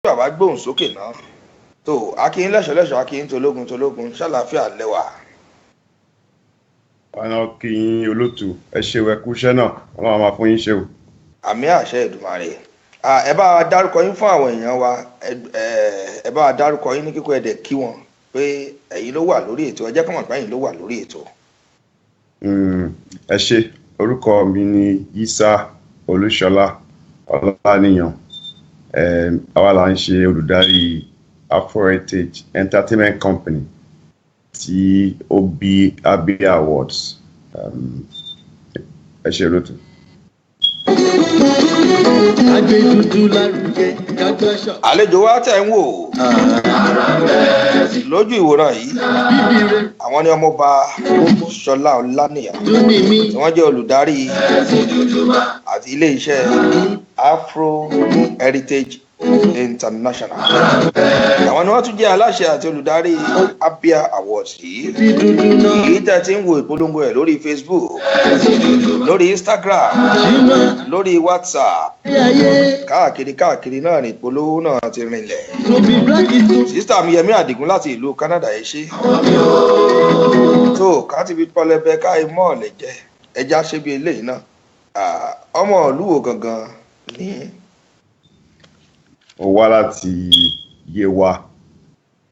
bàbá gbóhùn sókè náà tó akínyín lẹ́sọ̀lẹ́sọ̀ akínyín tológun ṣàlàáfíà lẹ́wà. Ọ̀nà kí yín olótù ẹ ṣe ẹkú iṣẹ́ náà Ọlọ́run máa fún yín ṣe o. Àmì àṣẹ Èdùmàrè. Ẹ bá wa dárúkọ yín fún àwọn èèyàn wa, ẹ bá wa dárúkọ yín ní kíkọ́ ẹ̀dẹ̀ kí wọn pé ẹ̀yin ló wà lórí ètò, ẹ jẹ́ kí wọ́n mọ̀ pé ẹ̀yin ló wà lórí ètò. Ẹ ṣe, orúkọ mi ni Isa Olúṣọlá Ọláníyàn. Àwa là ń ṣe olùdarí Afro Heritage Entertainment Company tí ó bí Abia Awards. Ẹ ṣe olótù. Àlejò wa tẹ̀ ń wò lójú ìwòran yìí, àwọn ni ọmọọba Ṣọlá Ọláníyàn tí wọ́n jẹ́ olùdarí àti ilé-iṣẹ́ Afro Heritage International. Àwọn ni wọ́n tún jẹ́ aláṣẹ àti olùdarí Abia Awards yìí. Èyí tẹ́ ti ń wo ìpolongo ẹ̀ lórí Facebook, lórí Instagram, lórí WhatsApp, káàkiri náà ní ìpolówó náà ti rinlẹ̀. Sísítà mi Yẹmí Àdìgún láti ìlú Canada ẹ ṣé. Tó ká ti fi pọlẹbẹ ká imọ́ lè jẹ ẹja ṣe bí eléyìí náà. Ọmọ ìlú wo gangan ní? Ó wá láti Yewa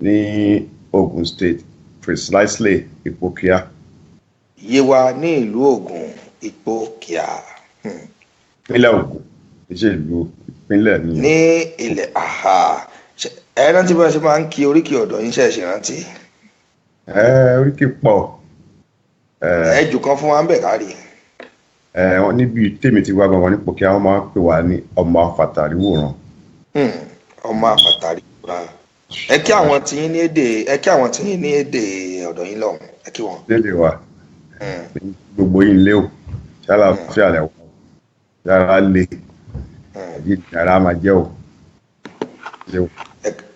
ní Ogun State, precisely Ìpókíà. Yewa ní ìlú Ògùn, Ìpókíà. Ìpínlẹ̀ Ògùn, iṣẹ́ ìlú ìpínlẹ̀ ní. Ní ilẹ̀ ẹ rántí bá ṣe máa ń kí oríkì ọ̀dọ̀ yín ṣe rántí? Oríkì pọ̀. Ẹ jù kan fún wa ń bẹ̀ kárí. Wọ́n níbi tèmi ti wá gangan ní Ìpókíà wọ́n máa ń pè wá ní ọmọ afàtàrí wòran. Ọmọ àfàtàrí wòran. Ẹ kí àwọn tí yín ní èdè ọ̀dọ̀ yín lọ́hùn, ẹ kí wọn. Lédè wa gbogbo yín lé o ṣàlàáfíà lẹ wọ yàrá lé yàrá máa jẹ o.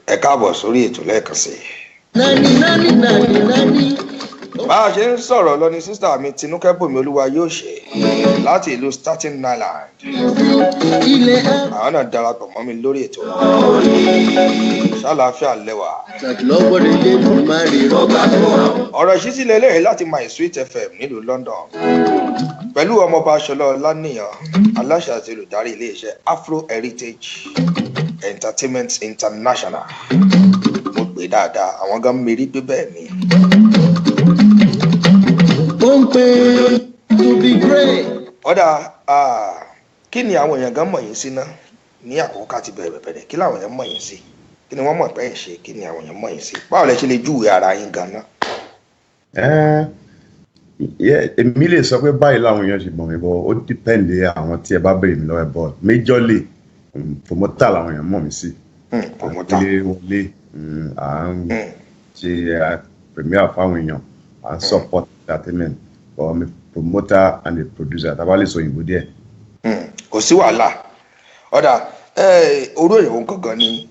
Ẹ káàbọ̀ sórí ètò lẹ́ẹ̀kan sí i. Bá a ṣe ń sọ̀rọ̀ lọ ni sísítà mi Tinúkẹ́ Bùnmi Olúwa yóò ṣe láti ìlú Staten Island. Àwọn náà darapọ̀ mọ́ mi lórí ètò ṣàlàáfíà lẹ́wà. Ọ̀rọ̀ ìṣísílẹ̀ eléyìí láti My Sweet FM nílùú London pẹ̀lú ọmọọba Ṣọlá Ọláníyàn, aláṣẹ àti olùdarí iléeṣẹ́ Afro Heritage Entertainment International. Mo gbé dáadáa, àwọn gan mérí pé bẹ́ẹ̀ ni. Ọ̀dà kí ni àwọn èèyàn gan mọ̀ yín sí náà ní àkókò àti bẹ̀rẹ̀ kí làwọn èèyàn mọ̀ yín sí, kí ni wọ́n mọ̀ pé ẹ̀ ṣe, kí ni àwọn èèyàn mọ̀ yín sí, báwo lẹ ṣe lè júwe ara yín gan náà? Èmi lè sọ pé báyìí làwọn èèyàn ṣe mọ̀ mí bọ́ ó dìpẹ́ǹdé àwọn tí ẹ bá bèrè mi lọ́wọ́ ẹ̀ bọ́ méjọ́lè promoter làwọn èèyàn mọ̀ mí sí. Promoter wọlé à ń ṣe premier fáwọn èèyàn à ń support entertainment for me promoter and a producer tàbá lè sọ òyìnbó díẹ̀. Kò sí wàhálà. Ọ̀dà orú èèyàn wo gangan ni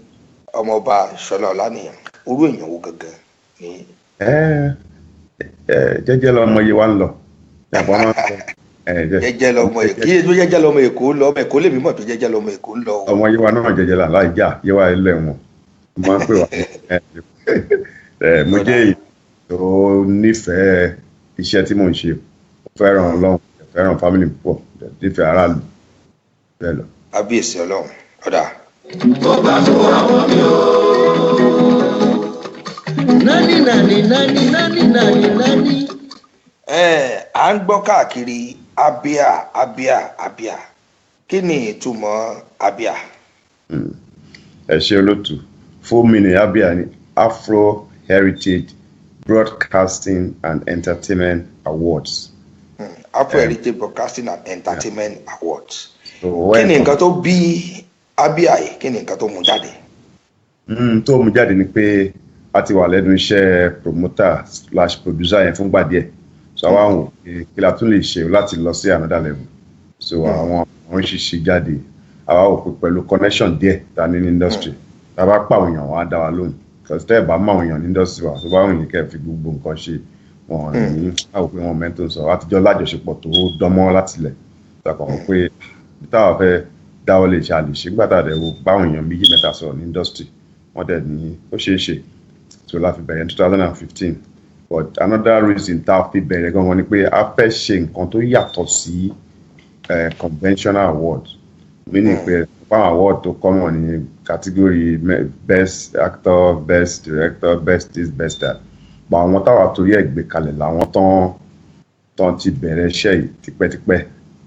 ọmọọba Ṣọlá Ọláníyàn, orú èèyàn wo gangan ni? Jẹ́jẹ́ lọmọ yìí wá ń lọ. Jẹ́jẹ́ lọmọ Èkó, kí èdè jẹ́jẹ́ lọmọ Èkó ń lọ, ọmọ Èkó lè mímọ̀ pé jẹ́jẹ́ lọmọ Èkó ń lọ. Ọmọ yìí wá náà jẹ́jẹ́ là láì já yìí wá ilé wọn. Mo máa ń pè wá. Mo jẹ́ èyí tó nífẹ̀ẹ́ iṣẹ́ tí mò ń ṣe. Fẹ́ràn Ọlọ́run, fẹ́ràn family púpọ̀, nífẹ̀ẹ́ aráàlú bẹ́ẹ̀ lọ. Kábíyèsí Ọlọ́run. Ọ̀dà. À ń gbọ́ káàkiri Abia. Kí ni ìtumọ̀ Abia? Ẹ ṣé olótù. Full meaning Abia ni Afro Heritage Broadcasting and Entertainment Awards. Afro Heritage Broadcasting and Entertainment Awards. Kí ni nǹkan tó bí Abia yìí? Kí ni nǹkan tó mú jáde? Tó mú jáde ni pé a ti wà lẹ́nu iṣẹ́ promoter / producer yẹn fúngbà díẹ̀. So àwa wò kí la tún lè ṣe láti lọ sí another level. So àwọn ṣíṣe jáde àwa wò pé pẹ̀lú connection díẹ̀ ta ní industry tá a bá pàwọn èèyàn wọn á dá wa lóhùn. Because tẹ́ ẹ̀ bá mọ àwọn èèyàn ní industry wa tó bá wùn yín kẹ́ ẹ̀ fi gbogbo nǹkan ṣe wọn ní àwọn pé wọn mẹ́tò sọ àtijọ́ lájọṣepọ̀ tó dánmọ́ látilẹ̀. Ìtàkùn pé táwa fẹ́ dáwọ́ lè ṣe àlè ṣe gbàtà rẹ̀ wo báwọn èèyàn méjì mẹ́ta sọ̀rọ̀ ní industry wọ́n dẹ̀ ní ó ṣeé ṣe so la fi bẹ̀rẹ̀ ní 2015 but another reason tá a fi bẹ̀rẹ̀ gan-an ni pé a fẹ́ ṣe nǹkan tó yàtọ̀ sí conventional awards meaning pé fáwọn award tó common ní category best actor best director best this best that but àwọn táwa torí ẹ̀ gbé kalẹ̀ làwọn tán ti bẹ̀rẹ̀ iṣẹ́ yìí tipẹ́tipẹ́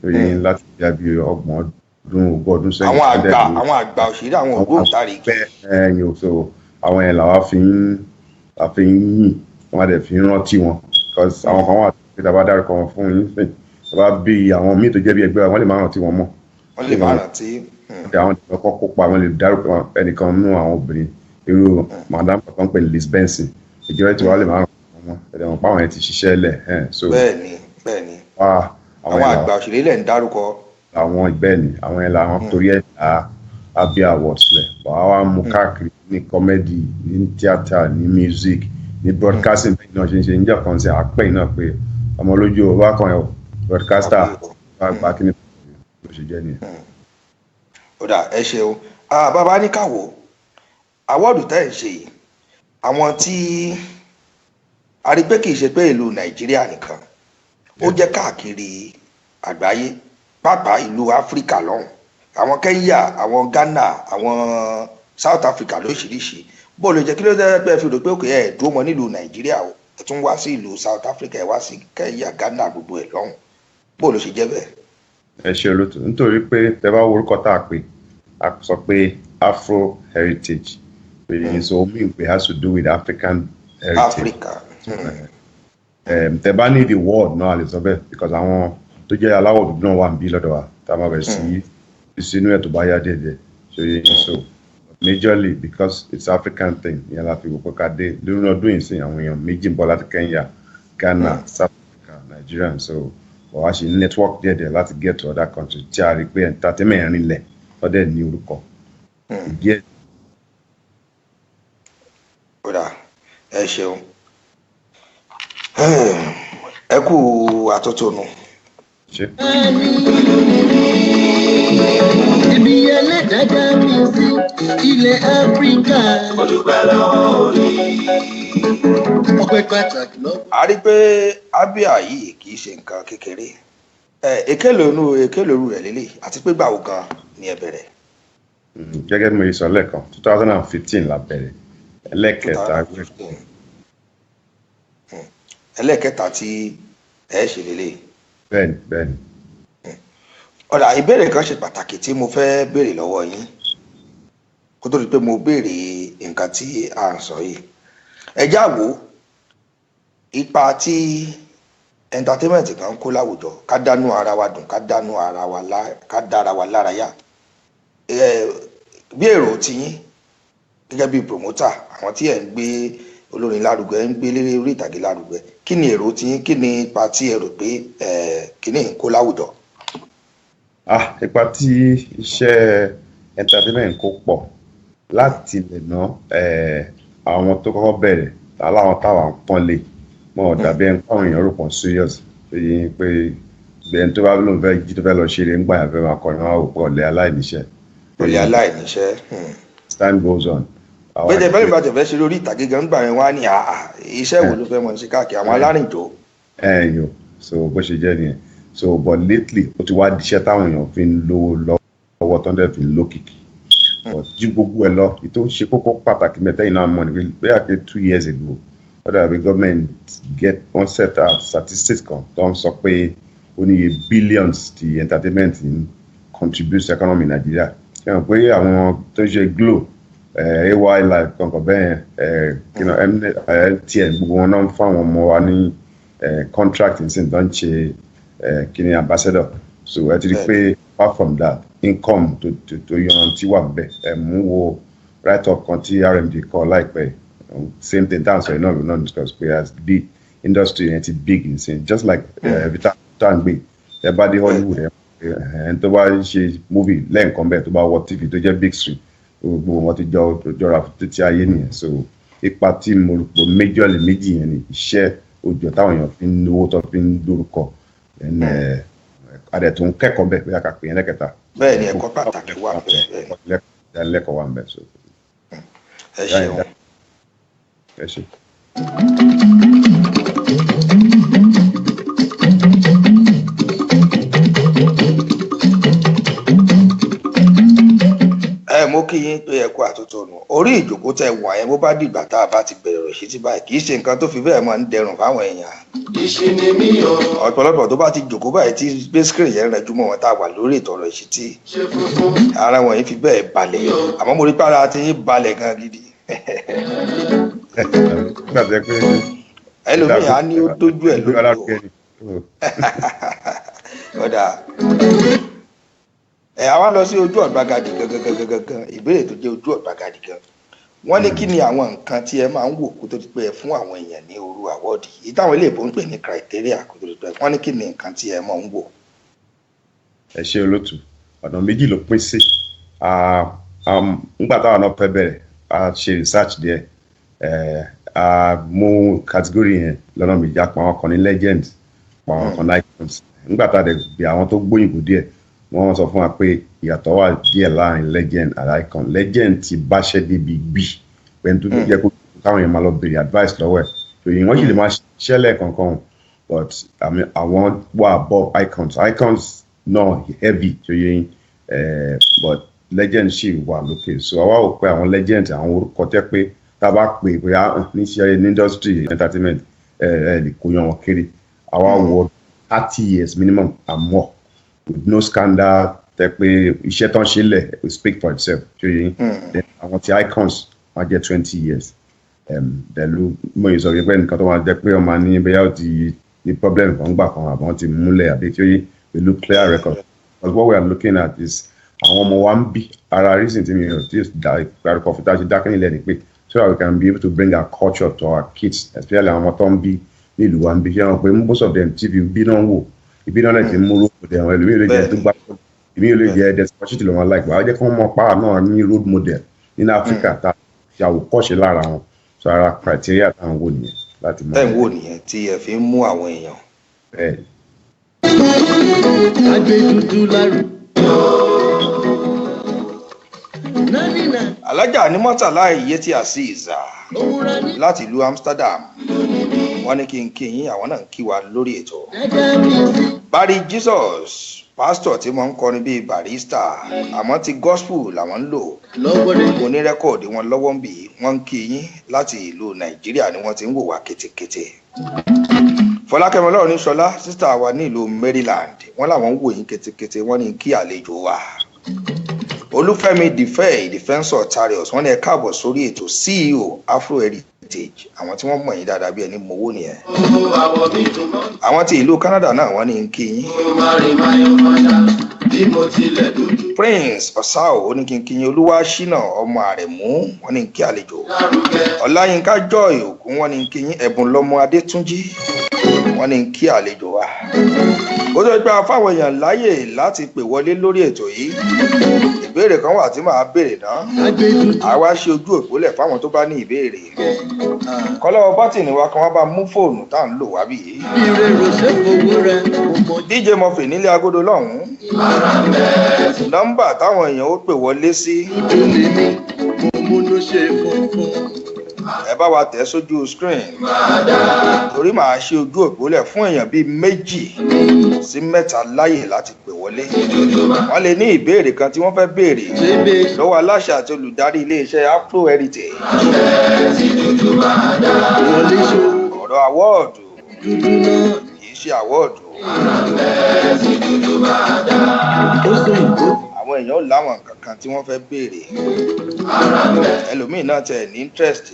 lórí láti bí ọgbọ̀n ogún ọdún sẹ́yìn. àwọn àgbà òṣèré àwọn ògbóǹtarìgì. ẹ̀yìn o so àwọn yẹn làwa fi ń yìn wọn dẹ̀ fi ń rántí wọn because àwọn kan wà pé tá a bá dárúkọ wọn fún yín sìn tá a bá bí àwọn míì tó jẹ́ bí ẹgbẹ́ wọn lè má rántí wọn mọ́. wọ́n lè má rántí. àwọn ìdílọ́kọ́ kópa wọn lè dárúkọ ẹnìkan nínú àwọn obìnrin irú madam kan pè ní Liz Benson ìjọba tí wọ́n lè má rántí wọn mọ́ ẹ̀dẹ̀ wọn páwọn yẹn ti ṣiṣẹ́ lẹ̀. bẹ́ẹ̀ni àwọn àgbà òṣèré lẹ̀ ń dárúkọ. àwọn ìbẹ́ẹ̀ni àwọn yẹn làwọn torí ẹ̀ Abia Awards lẹ̀ wàá wá mú káàkiri ní comedy ní theatre ní music ní broadcasting bẹ́ẹ̀ náà ṣe ń kan sí àpẹ́ náà pé ọmọ olójú ọba kan ẹ̀ broadcaster gba kí ni bó ṣe jẹ́ nìyẹn. ó dà ẹ ṣeun bàbá ní káwọ àwọ́ọ̀dù tẹ́ ẹ̀ ń ṣe yìí àwọn tí a rí pé kì í ṣe pé ìlú Nàìjíríà nìkan ó jẹ́ káàkiri àgbáyé pàápàá ìlú Áfíríkà lọ́hùn àwọn Kenya àwọn Ghana àwọn South Africa lóṣìṣì bóòlù jẹ́ kí ló dé pé fi rò pé òkè ẹ̀ dúró mọ́ nílùú Nàìjíríà o ẹ̀ tún wá sí ìlú South Africa ẹ̀ wá sí Kenya Ghana gbogbo ẹ̀ lọ́hùn bóòlù ṣe jẹ́ bẹ́ẹ̀. ẹ ṣe olóòtú nítorí pé tẹ bá orúkọ tá a pè a sọ pé Afro Heritage so mean it has to do with African heritage. Africa. tẹ bá ní the world náà lè sọ bẹ́ẹ̀ because àwọn tó jẹ́ aláwọ̀ dúdú náà wà ń bí lọ́dọ̀ wa tá a máa bẹ̀rẹ̀ sí sínú ẹ̀ tó bá yá dédé so majorly because it's African thing ìyẹn la fi wò pé ká dé lórí ọdún yìí sí àwọn èèyàn méjì ń bọ̀ láti Kenya Ghana South Africa Nigeria so wọ́n wá ṣe network díẹ̀díẹ̀ láti get to other countries tí a rí pé entertainment rinlẹ̀ lọ́dẹ̀ ní orúkọ. kódà ẹ ṣeun ẹ kú àtótónu. Ibi ẹlẹ́dàá mi sí ilẹ̀ Áfíríkà. Olùgbà lọ́wọ́ orí. Ọpẹ́ pàtàkì lọ́wọ́. A rí pé Abia yìí kì í ṣe nǹkan kékeré. Èkélòrú rẹ̀ lélẹ̀ àti pé gbàwó gan ni ẹ bẹ̀rẹ̀. Gẹ́gẹ́ bí mo sọ lẹ́ẹ̀kan 2015 la bẹ̀rẹ̀ ẹlẹ́kẹta. ẹlẹ́kẹta tí ẹ ṣe lélẹ̀. Bẹ́ẹ̀ni. Ọ̀dà ìbéèrè kan ṣe pàtàkì tí mo fẹ́ béèrè lọ́wọ́ yín kó tó di pé mo béèrè nǹkan tí a ń sọ yìí. Ẹ já wò ipa tí entertainment kan kó láwùjọ ká dánú ara wa dùn ká dára wa lára yá. Bí èrò tiyín gẹ́gẹ́ bí promoter àwọn tí ẹ̀ ń gbé olórin lárugẹ ń gbé léré orí ìtàgé lárugẹ kí ni èrò tiyín kí ni ipa tí ẹ rò pé kíní ń kó láwùjọ. Ipa tí iṣẹ́ entertainment kó pọ̀ láti lè ná àwọn tó kọ́kọ́ bẹ̀rẹ̀ aláwọn táwọn pọ́nlé mọ́ dàbí ẹni káwọn èèyàn rò pọ̀ serious pé gbẹ̀yìn tó bá lóun fẹ́ jí tó fẹ́ lọ ṣeré ń gbà yàn fẹ́ máa kọrin wọn àwòpọ̀ ọ̀lẹ́ aláìníṣẹ́. Time goes on. Bẹ́ẹ̀ bẹ́ẹ̀ bá tẹ̀ fẹ́ ṣe lórí ìtàgé gan gbà yẹn wá ní iṣẹ́ wo ló fẹ́ mọ̀ sí káàkiri àwọn alárìnjó. Ẹ̀yọ́ so bó ṣe jẹ́ nìyẹn so but lately ó ti wá díṣẹ́ táwọn èèyàn fi ń lówó lọ́wọ́ tó ń dẹ̀ fi ń lókìkí but ju gbogbo ẹ̀ lọ ètò ṣe kókó pàtàkì mẹ́tẹ́yìn náà mọ̀ ní pé àti 2 years ago ó dàbí government get one set of statistics kan tó ń sọ pé ó ní billions ti entertainment ń contribute to economy Nigeria ṣe hàn pé àwọn tó ṣe Glo AY Live kankan bẹ́ẹ̀ MTN gbogbo wọn náà ń fún àwọn ọmọ wa ní contract nísìnyí tó ń ṣe kíni ambassador so ẹ ti rí pé apart from that income tó yanrantí wà bẹ́ẹ̀ mú wo write up kan tí RMD kọ láìpẹ́ same thing tá à ń sọ yìí náà ló náà discuss pé as the industry yẹn ti big nsìn just like every time gbé ẹ bá dé Hollywood ẹ tó bá ṣe movie lẹ́ẹ̀kan bẹ́ẹ̀ tó bá wọ TV tó jẹ́ big screen gbogbo wọn ti jọra títí ayé nìyẹn so ipa tí mo rò pé majorly méjì yẹn ni iṣẹ́ òjò táwọn èèyàn fi ń lówó tó fi ń dórúkọ adẹ̀tún kẹ́kọ̀ọ́ bẹ́ẹ̀ bí a kà pé yẹn lẹ́kẹta bẹ́ẹ̀ ni ẹ̀kọ́ pàtàkì wà bẹ́ẹ̀. lẹ́kọ̀ọ́ wà ń bẹ̀ so. ẹ ṣeun. ẹ ṣe. Mo kí yín pé ẹ kú àtótónu orí ìjókòó tẹ wà yẹn bó bá dìgbà tá a bá ti bẹ̀rẹ̀ rẹ̀ sí ti báyìí kì í ṣe nǹkan tó fi bẹ́ẹ̀ máa ń dẹrùn fáwọn èèyàn. ọ̀pọ̀lọpọ̀ tó bá ti jókòó báyìí tí bẹ́sìkìrì yẹn rẹ̀ jùmọ̀ wọn tá a wà lórí ìtọ̀rọ̀ ìṣítí ara wọn yìí fi bẹ́ẹ̀ balẹ̀ àmọ́ mo rí pàrọ̀ àti yín balẹ̀ gan gidi. ẹlòmíì á ní ó dójú ẹ̀ lójú ọ̀dà. Àwa lọ sí ojú ọ̀gbagadì gangan ìbéèrè tó jẹ́ ojú ọ̀gbagadì gan. Wọ́n ní kí ni àwọn nǹkan tí ẹ máa ń wò kó tó di pé ẹ fún àwọn èèyàn ní orú àwọ́ọ̀dì yìí táwọn ilé ìbò ń pè ní criteria kó tó di pé wọ́n ní kí ni nǹkan tí ẹ máa ń wò. Ẹ ṣe olótù ọ̀nà méjì ló pín sí nígbà táwọn náà fẹ́ bẹ̀rẹ̀ a ṣe research díẹ̀ a mú category yẹn lọ́nà méjì apá àwọn kan ní legend apá àwọn kan ní icons nígbà tá a dẹ̀ gbé àwọn tó gbóyìnbó díẹ̀ wọ́n sọ fún wa pé ìyàtọ̀ wà díẹ̀ láàrin legend and icon legend ti báṣẹ́ débi gbì pẹ̀lú tó jẹ́ kó káwọn yẹn máa lọ béèrè advice lọ́wọ́ ẹ̀ tòyìn wọ́n sì lè máa ṣẹlẹ̀ kankan but àwọn wà above icons náà heavy tòyìn but legend sì wà lókè so àwa ò pé àwọn legend àwọn orúkọ tẹ́ pé tá a bá pè pé níṣẹ́ ní industry entertainment lè kó yan wọn kéré àwa wọ 30 years minimum and more. With no scandal tẹ pé iṣẹ́ tán ṣe lẹ̀ will speak for itself ṣe yín àwọn ti icons wọ́n jẹ́ 20 years pẹ̀lú mo yìí sọ pé nǹkan tó máa jẹ́ pé wọ́n máa ní bẹ́yà ó ti ní problem kan gbà kan àbọ̀ wọ́n ti múlẹ̀ àbí ṣe yín pẹ̀lú clear record but what we are looking at is àwọn ọmọ wa ń bí ara reason tí mi ò tí ìgbàlùkọ fún táṣí dákẹ́ nílẹ̀ ni pé so that we can be able to bring our culture to our kids especially àwọn ọmọ tó ń bí nílùú wa ń bí ṣé wọn pé most of them tv bí náà wò ibi náà lè ti mú road model àwọn ẹlòmíì lè jẹ tó gbá ìmíì lè jẹ desperation lọ́wọ́ like wàá jẹ́ kí wọ́n mọ pàrọ̀ náà ní road model nínú Áfíríkà tá a àwòkọ́ṣe lára wọn so ara criteria táwọn wò nìyẹn láti mọ. ẹ ń wò nìyẹn tí ẹ fi ń mú àwọn èèyàn. bẹ́ẹ̀. agbẹdúdú lárú. Alájà ní Murtala Iyeti Azeez láti ìlú Amsterdam wọ́n ní kí n kí yín àwọn náà ń kí wa lórí ètò. Barry Jesus pásítọ̀ tí wọ́n ń kọrin bíi barista àmọ́ ti gospel làwọn ń lò. mo ní rẹ́kọ̀dì wọn lọ́wọ́ ń bì wọ́n ń kí yín láti ìlú Nàìjíríà ni wọ́n ti ń wò wá kétékété. Fọlákẹ́mi Ọlọ́runníṣọlá sísítà wa ní ìlú Maryland wọ́n làwọn ń wò yín kétékété wọ́n ní kí àlejò wa. Olúfẹ́mi Defensor Tarius wọ́n ní ẹ káàbọ̀ sórí ètò CEO Afro Heritage àwọn tí wọ́n mọ̀ yín dáadáa bí ẹni mowó nìyẹn. àwọn tí ìlú Canada náà wọ́n ní kí yín. Prince Osao oníkínkín Olúwaṣínà ọmọ Àrẹ̀mú wọ́n ní kí àlejò. Ọláyínká Joy Ògún wọ́n ní kí yín. Ẹ̀bùn lọ́mọ Adétúnjí wọ́n ní kí àlejò wa. ó tó gba fáwọn èèyàn láyè láti pè wọlé lórí ètò yìí. ìbéèrè kan wà tí màá béèrè náà. àwa ṣe ojú òpólẹ̀ fáwọn tó bá ní ìbéèrè. kọ́lọ́wọ́ bátìnì wa kan wá bá mú fóònù tá à ń lò wá bí yìí. DJ Murphy nílé agodo lọ́hùn-ún. nọ́mbà táwọn èèyàn ó pè wọlé sí. ẹ bá wa tẹ̀ sójú screen torí màá ṣe ojú òpólẹ̀ fún èèyàn bíi 2 sí 3 láyè láti pè wọlé. wọ́n lè ní ìbéèrè kan tí wọ́n fẹ́ béèrè lọ́wọ́ aláṣẹ àti olùdarí iléeṣẹ́ Afro Heritage. ọ̀rọ̀ àwọ́ọ̀dù kìí ṣe àwọ́ọ̀dù. àwọn èèyàn láwọn nǹkan kan tí wọ́n fẹ́ béèrè. ẹlòmíì náà tẹ̀ ní interest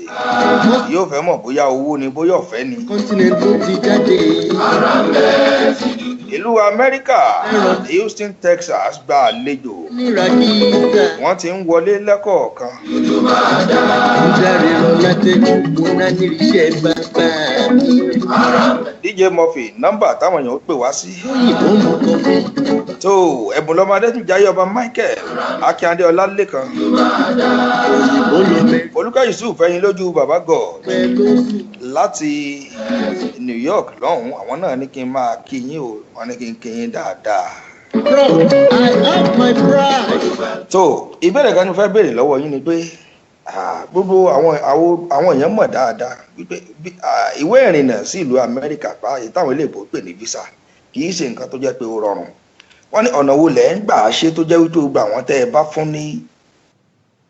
yóò fẹ́ mọ̀ bóyá owó ni bóyá ọ̀fẹ́ ni. ìlú Amẹ́ríkà Houston, Texas gba àlejò. wọ́n ti ń wọlé lẹ́kọ̀ọ̀kan. DJ Murphy nọ́mbà táwọn èèyàn ó pè wá sí. tó ẹ̀bùn lọ́mọ Adétúnjáyé ọba Michael Akíndé Ọlálékan. Olúkà Yusuf fẹ́yìn lójú bàbá God láti New York lọ́hùn-ún àwọn náà ní kí n máa kí yín o wọ́n ní kí n kí yín dáadáa. Proud, I have my pride. tó ìbéèrè kan ní mo fẹ́ béèrè lọ́wọ́ yín ni pé gbogbo àwọn èèyàn mọ̀ dáadáa wípé ìwé ìrìnnà sí ìlú Amẹ́ríkà báyìí táwọn iléèbó pè ní visa kì í ṣe nǹkan tó jẹ́ pé ó rọrùn wọ́n ní ọ̀nà wo lẹ̀ ń gbà á ṣe tó jẹ́ wípé gbogbo àwọn tẹ́ ẹ bá fún ní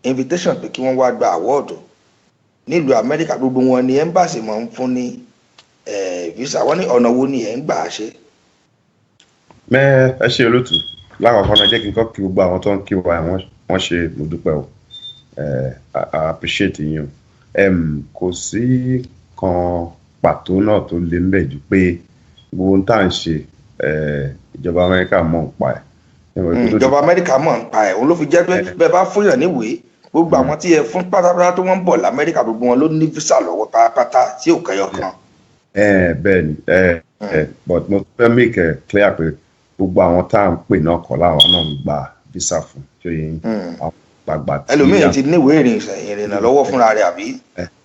invitation pé kí wọ́n wá gba award nílùú Amẹ́ríkà gbogbo wọn ni embassy máa ń fún ní visa wọ́n ní ọ̀nà wo ni ẹ̀ ń gbà á ṣe. ẹ ṣe olóòtú lákọ̀ọ́kọ́ náà jẹ́ kí n kọ́ kí gbogbo àwọn tó ń kí wa wọ́n ṣe mo dúpẹ́ o I appreciate yín o kò sí kan pàtó náà tó lé ń bẹ̀ jù pé gbogbo ohun tá à ń ṣe ìjọba Amẹ́ríkà mọ̀ ń pa ẹ̀. ìjọba Amẹ́ríkà mọ̀ ń pa ẹ̀ òun ló fi jẹ́ pé bẹ́ẹ̀ bá fún yàn níwèé gbogbo àwọn tí ẹ fún pátápátá tó wọ́n ń bọ̀ l'Amẹ́ríkà gbogbo wọn ló ní visa lọ́wọ́ pátápátá tí ò kẹyọ kan. bẹ́ẹ̀ ni but mo fẹ́ make it clear pé gbogbo àwọn tá à ń pè náà kọ́ láwọn náà ń gba visa fún tó yẹ yín àwọn gbàgbà tí ẹlòmíì ti níwèé ìrìnnà lọ́wọ́ fúnra rẹ̀ àbí.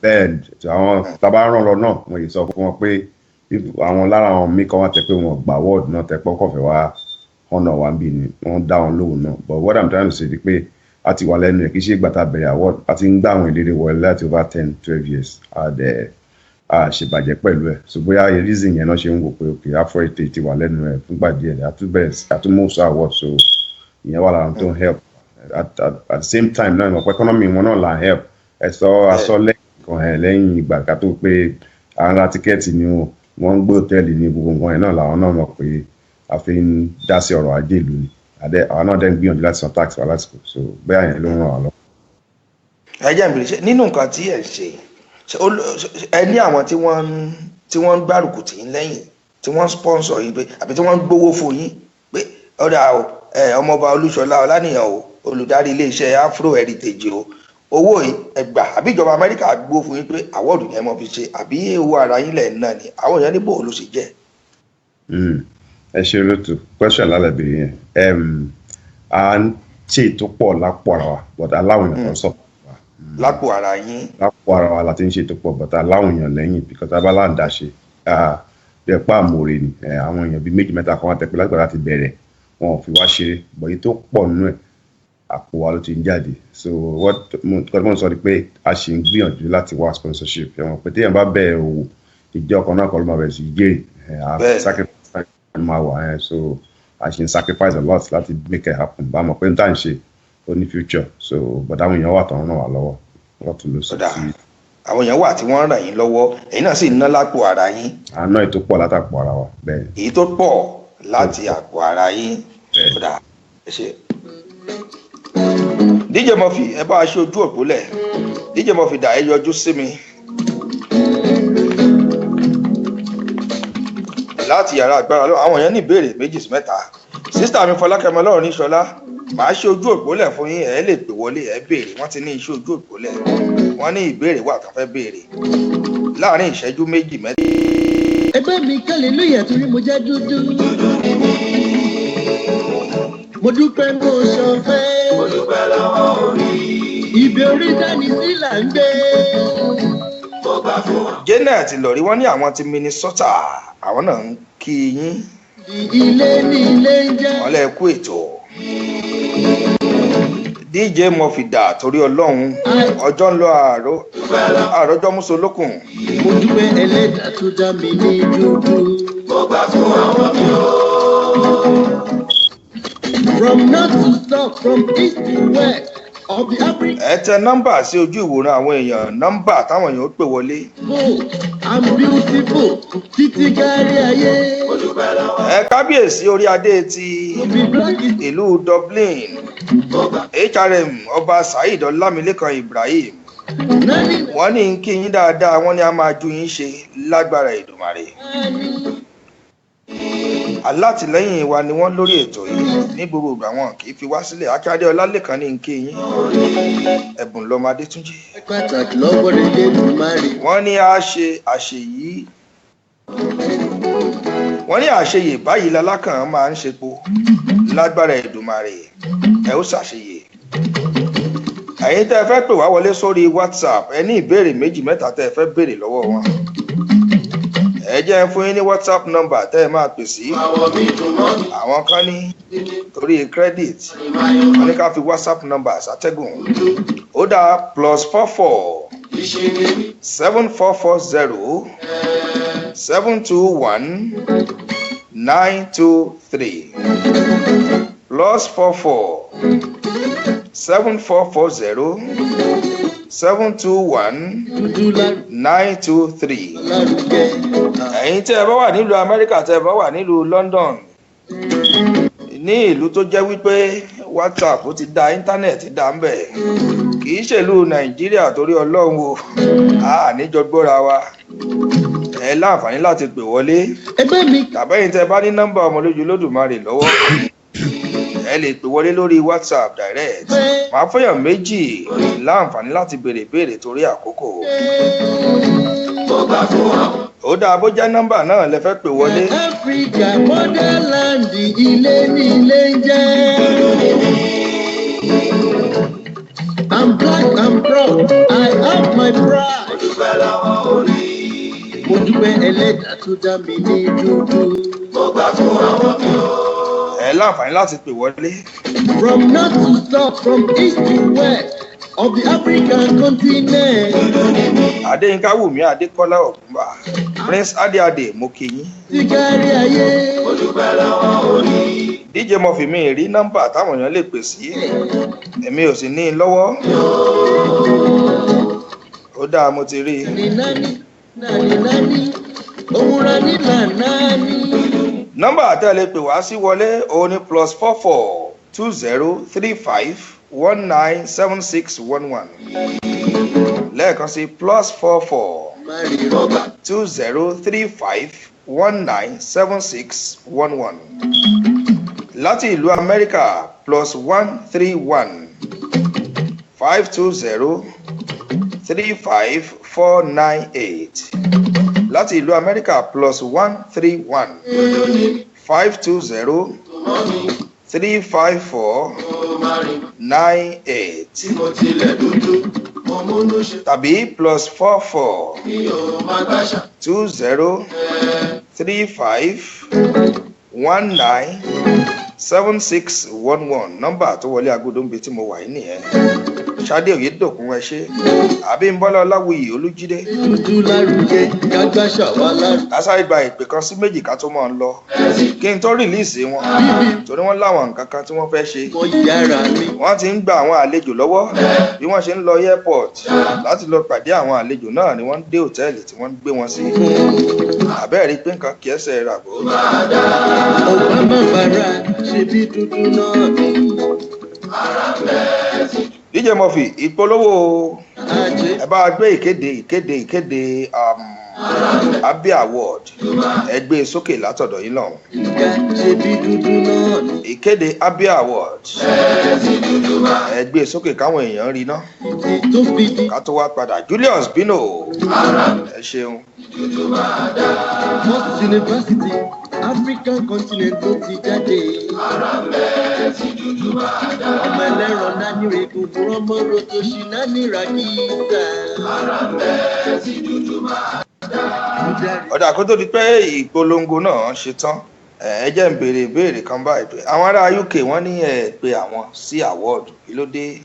bẹ́ẹ̀ ni àwọn tábà rán lọ náà wọ́n yìí sọ fún wọn pé àwọn lára àwọn míì kan wá tẹ pé wọn gbà wọ́ọ̀dù náà tẹ pọ́ kọ̀fẹ́ wá ọ̀nà wa bí ni wọ́n dá wọn lóhùn náà but what I'm trying to say ni pé a ti wà lẹ́nu ẹ̀ kì í ṣe gbàtà bẹ̀rẹ̀ award a ti ń gbà àwọn ìlérí wọlé láti over 10-12 years a ṣèbàjẹ́ pẹ̀lú ẹ̀ so bóyá reason yẹn náà ṣe ń wò pé ok Afroheritage ti wà lẹ́nu ẹ̀ fúngbà díẹ̀ àtúmọ̀ọ́sọ award so ìyẹn wà lára tó ń help at the same time náà ìmọ̀pẹ́ economy wọn náà là ń help aṣọ lẹ́yìn ìgbà ká tó pé à ń ra tíkẹ́ẹ̀tì ni wọ́n ń gbé hòtẹ́ẹ̀lì ní gbogbo nǹkan yẹn náà làwọn náà mọ̀ pé a fi ń dá sí ọ̀rọ̀ ajé ìlú ni àwọn náà dẹ́ ń gbìyànjú láti san tax wa lásìkò so bẹ́ẹ̀ yẹn ló ń ràn wá lọ. ẹ jẹ́ ìbéèrè ṣe nínú nǹkan tí ẹ ṣe ẹ ní àwọn tí wọ́n ń gbárùkù tì yín lẹ́yìn tí wọ́n ń sponsor yín pé àbí tí wọ́n ń gbowó fún yín pé ọ̀dà ọmọọba Olúṣọlá Ọláníyàn o olùdarí iléeṣẹ́ Afroheritage o owó ẹgbà àbí ìjọba Amẹ́ríkà gbowó fún yín pé àwọ̀dù yẹn mọ̀ fi ṣe àbí owó ara yín lẹ̀ náà ni àwọn èèyàn níbo ló ṣe jẹ́. ẹ ṣe olóòtú question lálẹ́ bèrè yẹn à ń ṣe ètò pọ̀ lápò ara wa but aláwọn èèyàn kan sọ lápò ara yín. lápò ara wa la ti ń ṣe ètò pọ̀ but aláwọn èèyàn lẹ́yìn because abáláńdà ṣe bẹ́ẹ̀ pa àmọ̀rẹ́ ni àwọn èèyàn bíi méjì mẹ́ta kan wá tẹ́pẹ́ lágbára ti bẹ̀rẹ̀ wọn ò fi wá ṣeré but èyí tó pọ̀ nínú ẹ̀ àpò wa ló ti ń jáde so what mo sọ ni pé a ṣì ń gbìyànjú láti wá sponsorship ẹ̀wọ̀n pé téèyàn bá bẹ̀rẹ̀ òwò ìjọ ọkàn náà kọ́ ló máa bẹ̀rẹ̀ sí jèrè sacrifice máa wà so a ṣì ń sacrifice a lot láti make it happen bá a mọ̀ pé n tá à ń ṣe ó ní future so but àwọn èèyàn wà tó ń ràn wá lọ́wọ́ wọ́n tún ló sọ sí. àwọn èèyàn wà tí wọ́n ràn yín lọ́wọ́ èyí náà sì ná lápò ara yín. àná èyí tó pọ̀ látàpọ̀ ara wa bẹ́ẹ̀. èyí tó pọ̀ láti àpò ara yín. bẹ́ẹ̀ ẹ ṣe. DJ Murphy ẹ bá a ṣe ojú òpó lẹ̀ DJ Murphy dà ẹ yọjú sí mi. láti yàrá agbára lọ àwọn èèyàn ní ìbéèrè méjì sí mẹ́ta sísítà mi Fọlákẹ́mi Ọlọ́run ní Ṣọlá màá ṣe ojú òpó lẹ̀ fún yín ẹ lè pè wọlé ẹ béèrè wọ́n ti ní iṣẹ́ ojú òpó lẹ̀ wọ́n ní ìbéèrè wà kan fẹ́ béèrè láàrin ìṣẹ́jú méjì mẹ́ta. ẹgbẹ́ mi hallelujah torí mo jẹ́ dúdú. mo dúpẹ́ mo ṣọ̀fẹ́. mo dúpẹ́ lọ́wọ́ orí. ibi orí dání sí là ń gbé. mo gbà fún wa. Janet lọ́rí wọ́n ní àwọn ti Minnesota àwọn náà ń kí yín. ilé ní ilé ń jẹ́. wọ́n lè kú ètò. DJ Murphy dà torí Ọlọ́run ọjọ́ ń lọ àròjọ́ mùsùlùkùn. mo dúpẹ́ ẹlẹ́dàá tó dá mi ní dúdú. mo gbà fún àwọn mi o. From north to south, from east to west of the Africa. ẹ tẹ nọ́mbà sí ojú ìwòran àwọn èèyàn nọ́mbà táwọn èèyàn ó pè wọlé. I'm beautiful títí kárí ayé. ẹ kábíyèsí orí adé ti ìlú Dublin HRM ọba Saheed Ọlámilékan Ibrahim wọ́n ní kí yín dáadáa wọ́n ní a máa ju yín ṣe lágbára Èdùmàrè. alátìlẹ́yìn wa ni wọ́n lórí ètò yìí ní gbogbo ìgbà wọn kì í fi wá sílẹ̀ Akíndé Ọlálékan ní kí yín ẹ̀bùn lọ́mọ Adétúnjì. pàtàkì lọ́wọ́ rẹ̀ lè dùn máa rí. wọ́n ní àṣeyìí wọ́n ní àṣeyè báyìí lalákàn máa ń ṣepo lágbára Èdùmàrè ẹ ó ṣàṣeyè. ẹ̀yin tẹ́ ẹ fẹ́ pè wá wọlé sórí WhatsApp ẹ ní ìbéèrè méjì mẹ́ta tẹ́ ẹ fẹ́ béèrè lọ́wọ́ wọn ẹ jẹ́ fún yín ní WhatsApp number tẹ́ ẹ máa pè sí. Àwọn kan ní torí credit wọ́n ní ká fi WhatsApp number ṣàtẹ́gùn. Ó dá +44 7440 721 923 +44 7440 721 923. Ẹ̀yin tẹ́ ẹ bá wà nílùú Amẹ́ríkà tẹ́ ẹ bá wà nílùú London ní ìlú tó jẹ́ wípé WhatsApp ti da íńtánẹ̀tì dá ń bẹ̀ kì í ṣèlú Nàìjíríà torí Ọlọ́run o níjọ gbọ́ra wa ẹ láǹfààní láti pè wọlé tàbẹ́yìn tẹ́ ẹ bá ní nọ́mbà Ọmọlójú Olódùmarè lọ́wọ́ ẹ lè pè wọlé lórí WhatsApp direct. Màá fẹ́yàn méjì láǹfààní láti béèrè béèrè torí àkókò. Ó dáa bó jẹ́ nọ́mbà náà lẹ fẹ́ pè wọlé. Africa motherland ilé ní ilé ń jẹ́. I'm black, I'm proud, I have my pride. Mo dúpẹ́ ẹlẹ́dàá tó dá mi ní dúdú. Mo gbà fún àwọn mi o. Ẹ láǹfààní láti pè wọlé. From north to south, from east to west of the African continent. Adéyínká Wùmí Adékọ́lá Ògúnbà Prince Adéadé mo kí yín. Ti kárí ayé. Mo dúpẹ́ lọ́wọ́ orí. DJ Murphy mi rí nọ́mbà táwọn èèyàn lè pè sí. Èmi ò sì ní i lọ́wọ́. Ó dáa mo ti rí i. Nani, òwúrọ̀ ní nàní. Nọ́mbà àtẹ̀lé pè wá sí wọlé òun ni +44 20 35 197611. Lẹ́ẹ̀kan sí +44 20 35 197611. Láti ìlú Amẹ́ríkà +131 520 35 498. Láti ìlú Amẹ́ríkà +131 520 354 98. Tàbí +44 20 35 19 7611. Nọ́mbà tó wọlé agodo ń bi tí mo wà yìí nìyẹn. Ṣadé Oyèdòkun ẹ ṣé. Abímbọ́lá Ọláwuyì Olújídé. Dúdú lárugẹ kágbá ṣàwálà. Lásàrí gba ìpè kan sí méjì ká tó máa ń lọ. Kí n tó rìlíìsì wọn. Torí wọ́n láwọn nǹkan kan tí wọ́n fẹ́ ṣe. Mo yára mi. Wọ́n ti ń gba àwọn àlejò lọ́wọ́. Bí wọ́n ṣe ń lọ airport láti lọ pàdé àwọn àlejò náà ni wọ́n ń dé hòtẹ́ẹ̀lì tí wọ́n ń gbé wọn sí. Àbẹ́ẹ̀rí pé nǹkan kì í ẹsẹ̀ rà bó. Obama bàrà ṣe bí dúdú náà ni. DJ Murphy ìpolówó ẹ bá gbé ìkéde Abia Award ẹ gbé sókè látọ̀dọ̀ yín lọ́hùn. Ìkéde Abia Award ẹ gbé sókè káwọn èèyàn rí ná. Ká tó wá padà Julius Bino ẹ ṣeun. Most University African continent ló ti jáde. Ọmọ ẹlẹ́rọ náni rè gbogbo ọmọ rotoṣì náni ràkìtà. Ọ̀dà kó tó di pé ìpolongo náà ṣe tán ẹ jẹ́ ń béèrè ìbéèrè kan báyìí pé àwọn ará UK wọ́n ní ẹ pé àwọn sí award kí ló dé.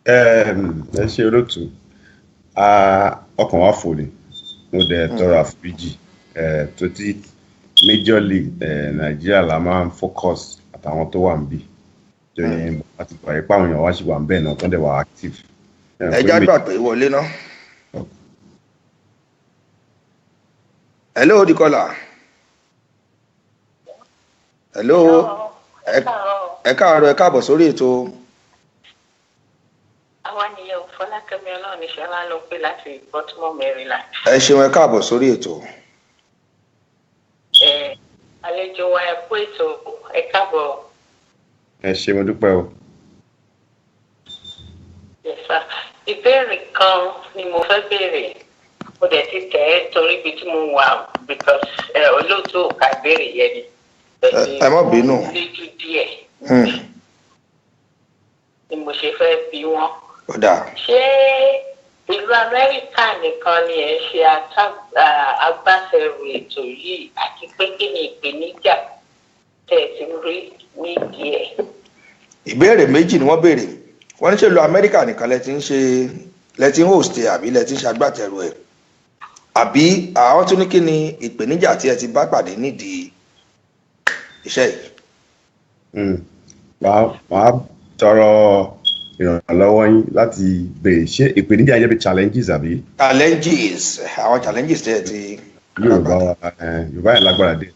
ẹ ṣe olóòtú ọkàn wa fò ní mo dẹ̀ tọrọ àforíjì tó ti Major League Nàìjíríà la máa ń focus àtàwọn tó wà níbí tó yẹn láti gbà ipá àwọn èèyàn wá sí wà ń bẹ́ẹ̀ náà tó ń dẹ̀ wà active. ẹ já gbà pé wọlé náà. Hello Dikola. Hello. Ẹ káàárọ̀ ẹ káàbọ̀ sórí ètò. Àwọn ènìyàn Fọlákẹ́mi Ọlọ́runníṣọlá ló pè láti Baltimore, Maryland. Ẹ ṣeun ẹ káàbọ̀ sórí ètò. Àlejò wa ẹ kú ètò ẹ káàbọ̀. Ẹ ṣé mo dúpẹ́ o. Ìbéèrè kan ni mo fẹ́ béèrè. Mo dẹ̀ ti tẹ̀ ẹ́ torí ibi tí mo wà because olóòtú ò ká béèrè yẹn ni. Ẹ má bínú. Lójú díẹ̀. Ni mo ṣe fẹ́ bi wọ́n. Ó dáa. Ṣé ìlú Amẹ́ríkà nìkan ni ẹ̀ ṣe agbátẹrù ètò yìí àti pé kí ni ìpèníjà tẹ̀ ti rí nídìí ẹ̀. ìbéèrè méjì ni wọ́n béèrè wọ́n ní ṣe ìlú Amẹ́ríkà nìkan lẹ ti ń host àbí lẹ ti ń ṣagbátẹrù ẹ̀ àbí àwọn tún ní kí ni ìpèníjà tí ẹ ti bá pàdé nídìí iṣẹ́ yìí. màá tọrọ ìrànlọ́wọ́ yín láti béèrè ṣé ìpèníjà yẹn bí challenges àbí. àwọn challenges tẹ́ ẹ ti. Yorùbá yẹn lágbára dé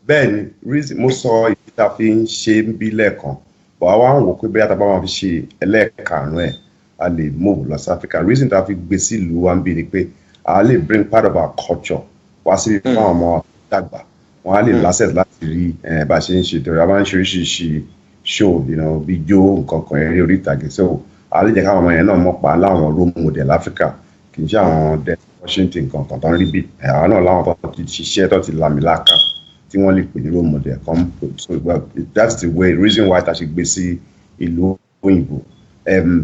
bẹ́ẹ̀ ni mo sọ ìdí tá a fi ń ṣe ń bí lẹ́ẹ̀kan bọ̀ àwa ń wò pé bẹ́ẹ̀ tá a bá máa fi ṣe ẹlẹ́ẹ̀karùn-ún ẹ̀ a lè move lọ sí Africa reason tá a fi gbé sí ìlú wa ń bí ni pé a lè bring part of our culture wá sí fún àwọn ọmọ dàgbà wọn á lè lásẹ̀ láti rí bá a ṣe ń ṣe torí a máa ń ṣe oríṣiríṣi show bí jó nǹkan kan eré orí ìtàgé so a lè jẹ́ káwọn ọmọ yẹn náà mọ̀ pa láwọn role model Africa kì í ṣe àwọn Washington kankan tó ń rí bí àwọn náà láwọn tó ti ṣiṣẹ́ tó ti làmìlàkà tí wọ́n lè pè ní role model kan so that's the reason why ta ṣe gbé sí ìlú òyìnbó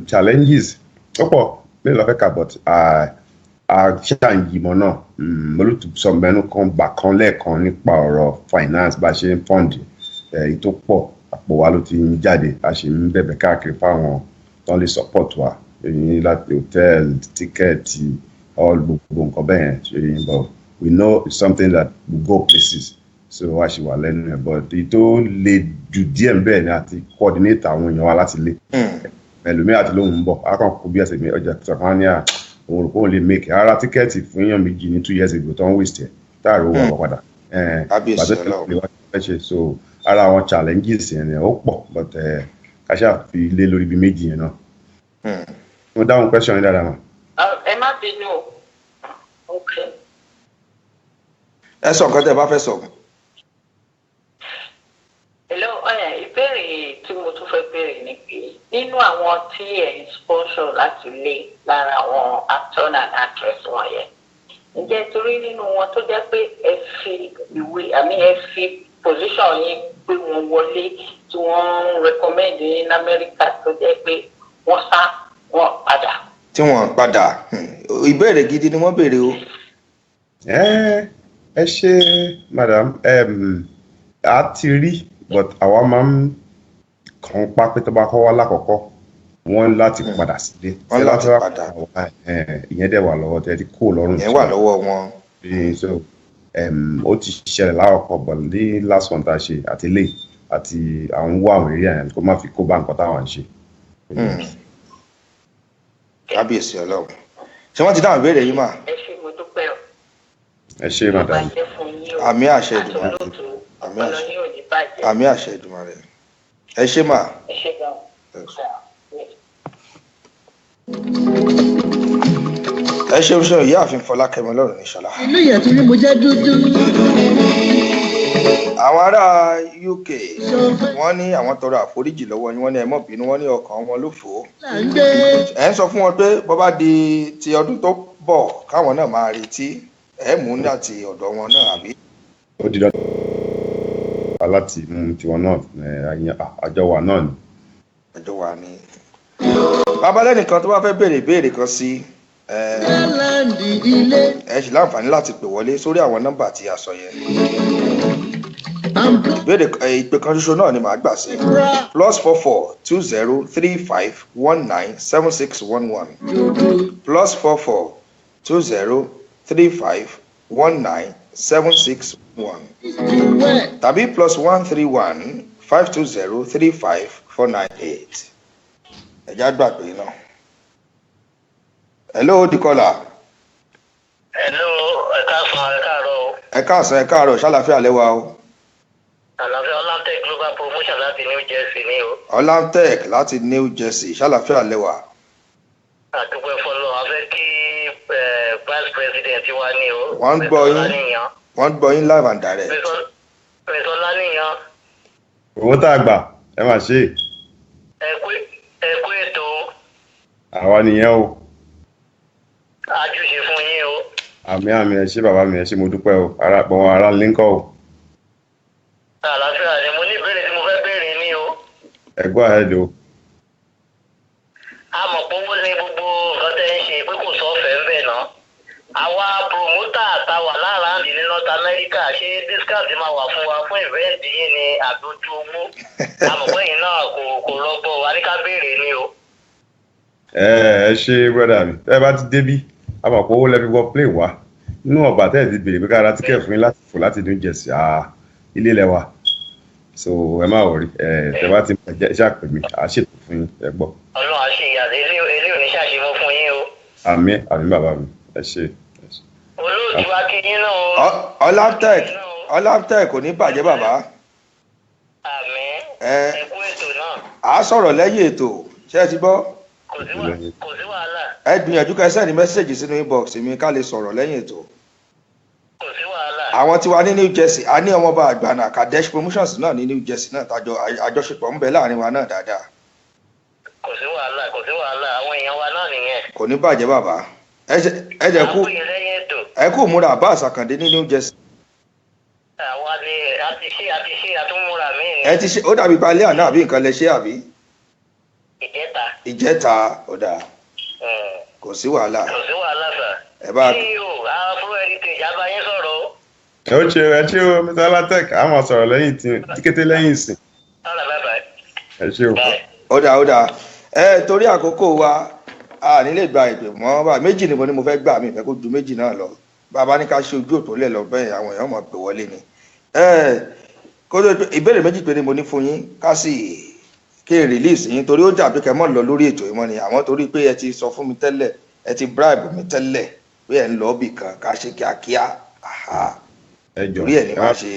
challenges ọ̀pọ̀ mélòó la fẹ́ kà but ṣàǹgìmọ̀ náà mo ló tún sọ mẹ́nu kan gbà kan lẹ́ẹ̀kan nípa ọ̀rọ̀ finance bá ṣe ń fund èyí tó pọ̀ àpò wa ló ti ń jáde a ṣe ń bẹ̀bẹ̀ káàkiri fáwọn tó lè support wa èyí láti hotel tíkẹ́ẹ̀tì gbogbo nǹkan bẹ́ẹ̀ ṣe yín but we know it's something that will go places so wá ṣe wà lẹ́nu ẹ̀ but èyí tó le jù díẹ̀ bẹ́ẹ̀ ni àti coordinate àwọn èèyàn wa láti lé ẹlòmíì àti lóhùn ń bọ̀ á kàn kó bí ẹsẹ̀ mi ọjà sọ̀kan ní òun rò pé òun lè make ara tíkẹ́ẹ̀tì fún èèyàn méjì ní 2 years ago tó ń waste ẹ̀ táàrò wà padà ṣe so ara àwọn challenges yẹn ni ó pọ̀ but káṣá fi lé lórí bí méjì yẹn náà. mo dáhùn question yín dáadáa mọ́. ẹ má bínú ok. ẹ sọ nǹkan tẹ́ bá fẹ́ sọ. hello ìbéèrè tí mo tún fẹ́ béèrè ni pé nínú àwọn tí ẹ̀ ń sponsor láti lé lára àwọn actor and actress wọ̀nyẹn ǹjẹ́ torí nínú wọn tó jẹ́ pé ẹ fi ẹ fi position yín pé wọ́n wọlé tí wọ́n ń recommend ní Amẹ́ríkà tó jẹ́ pé wọ́n padà. tí wọ́n padà ìbéèrè gidi ni wọ́n béèrè o. ẹ ṣe madam a ti rí but àwa máa ń kàn pa pé tó bá kọ́ wá lákọ̀ọ́kọ́ wọ́n láti padà sílé. wọ́n láti padà. ìyẹn dẹ̀ wà lọ́wọ́ tẹ́ ti kó lọ́rùn. ìyẹn wà lọ́wọ́ wọn. so ó ti ṣẹlẹ̀ láwọ̀kọ̀ bọ̀ ní last one tá a ṣe àti ilé àti àwọn wá àwọn eré àyàn kó má fi kó bá nǹkan táwọn ṣe. kábíyèsí Ọlọ́run ṣé wọ́n ti dáhùn ìbéèrè yìí mà. ẹ ṣé mo dúpẹ́ o. ẹ ṣé madam. àmì àṣẹ Èdùmàrè àmì àṣẹ Èdùmàrè ẹ ṣé mà. ẹ ṣé gan. ẹ ṣeun ṣeun ìyáàfin Fọlákẹ́mi Ọlọ́run ní ṣọlá. ilé yẹn tún ní mo jẹ́ dúdú. àwọn ará UK wọ́n ní àwọn tọrọ àforíjì lọ́wọ́ yín wọ́n ní ẹ má bínú wọ́n ní ọkàn wọn ló fò ó. ẹ ń sọ fún wọn pé bó bá di ti ọdún tó bọ̀ káwọn náà máa retí ẹ mú láti ọ̀dọ̀ wọn náà àbí. ó di dandan láti mú tiwọn náà àjọ wa náà ni. àjọ wa ni. babalẹ́nìkan tó bá fẹ́ béèrè ìbéèrè kan sí ẹ sì láǹfààní láti pè wọlé sórí àwọn nọ́mbà tí a sọ yẹn. ìpè kan ṣoṣo náà ni màá gbà sí +44 20 35 19 7611 +44 20 35 19 761 tàbí +131 520 35 498 ẹ̀já gbà pé náà. Hello Dikola. Hello, ẹ káàárọ̀. ẹ káàárọ̀ ṣàlàfíà lẹ́wà o. àlàáfíà Ọlántech Global Promotion láti New Jersey ni o. Ọlántech láti New Jersey ṣàlàfíà lẹ́wà. àdúgbò fọlọ́ a fẹ́ kí vice president wa ní o. wọ́n gbọ́ yín live and direct. Pẹ̀sọ́ Láníyàn. owó tá a gbà ẹ máa ṣe. ẹ kú ètò. àwa nìyẹn o. àjùṣe fún yín o. àmì ẹ ṣé bàbá mi ẹ ṣé mo dúpẹ́ o ara líńkọ́ o. àlàáfíà ni mo ní ìbéèrè tí mo fẹ́ béèrè ní o. ẹ go ahead o. a mọ̀ pé owó ní gbogbo nǹkan tẹ́ ń ṣe pé kò sọ́fẹ̀ẹ́ àwa promoter àtàwà láàárín ní North America ṣé discount máa wà fún wa fún event yìí ni àdójú owó àmọ̀pẹ́yìn náà kò rọ́gbọ̀ wa ní ká béèrè ni o. ẹ ṣe brother mi ẹ bá ti débí àmọ́ pé owó lẹ́fi wọ play wá inú ọ̀bà tẹ́ẹ̀ ti béèrè pé ká ra tíkẹ́ fún yín láti fò láti New Jersey ilé lẹ́wà so ẹ má wọrí tẹ bá ti ṣàpè mí à ṣètò fún yín ẹ gbọ́. Ọlọ́run àṣẹ ìyàtọ̀ ilé òní ṣàṣemọ́ fún yín o. àmín bàbá mi ẹ ṣe. olóòtú akínyín náà. Ọlámtẹ̀ kò ní bàjẹ́ bàbá. àmín ẹ kú ètò náà. à á sọ̀rọ̀ lẹ́yìn ètò ṣé ẹ ti gbọ́. kò sí wàhálà. ẹ gbìyànjú ká sẹ́ni mẹ́sẹ̀gì sínú inbox mi ká lè sọ̀rọ̀ lẹ́yìn ètò. kò sí wàhálà. àwọn tiwa ní New Jersey a ní ọmọọba àgbàna Kadesh Promotions náà ní New Jersey náà tájọ àjọṣepọ̀ ń bẹ láàrin wa náà dáadáa. kò sí wàhálà àwọn èèyàn wa náà nìyẹn. kò ní bàjẹ́ bàbá ẹ kú múra Abbas Akande ní New Jersey. àwa ni a ti ṣe àtúmúra míì ni. ẹ ti ṣe ó dàbí balẹ̀ àná àbí nǹkan lẹ ṣe àbí. ìjẹta ó dà kò sí wàhálà. sà. ẹ bá CEO Afro Heritage abayín sọ̀rọ̀ o. ẹ ṣe o Mr. Alatek a máa sọ̀rọ̀ lẹ́yìn tíkété lẹ́yìn ìsìn. ẹ ṣe o. ó dà torí àkókò wa a nílé gba ìpè mọ́ bá méjì ni mo fẹ́ gbà mí ìfẹ́ kó ju méjì náà lọ bàbá ní ká ṣe ojú òtó lẹ̀ lọ bẹ́ẹ̀ àwọn èèyàn mọ̀ pé wọlé ni. kó tó ìbéèrè méjì péré mo ní fún yín ká sì kí n release yín torí ó dàbí kẹ́ mọ́ lọ lórí ètò ìmọ̀ ni àwọn torí pé ẹ ti sọ fún mi tẹ́lẹ̀ ẹ ti bribe mi tẹ́lẹ̀ pé ẹ ń lọ bì kan ká ṣe kíákíá torí ẹ ní máa ṣe.